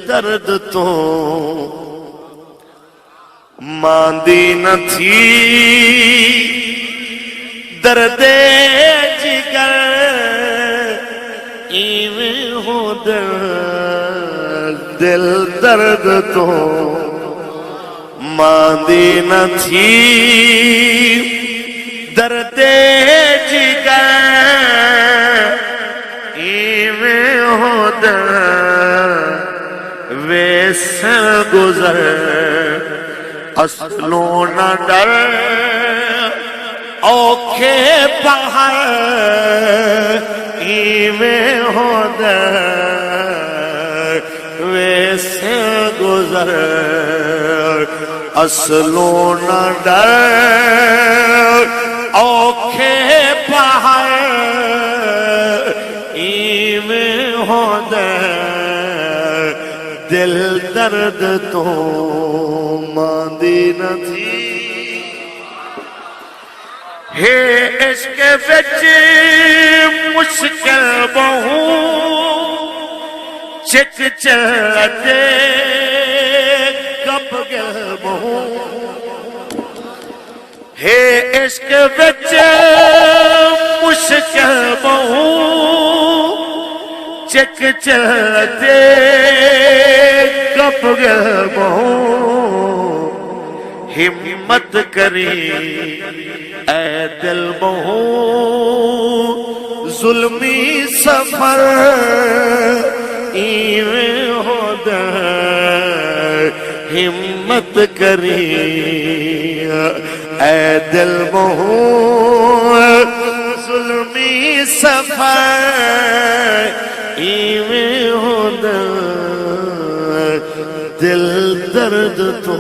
درد تو ماندی نہ تھی درد جگر ایویں ہو دل درد تو ماندی نہ تھی درد جگر ایویں ہو ویسے گزر اصلوں نہ ڈر اوکھے پہر ایویں ہو ویسے گزر اصلوں نہ ڈر اوکھے پہر ایویں ہو دل درد تو ماندی نہ تھی ہے عشق وچ مشکل بہو چک چلتے کب گل بہو ہے عشق وچ مشکل بہو چک چلتے کب گل بہو ہمت کری اے دل بہو ظلمی سفر ایویں ہو ہمت کری اے دل بہو ظلمی سفر ایویں ہو دل درد تو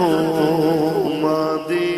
ماندی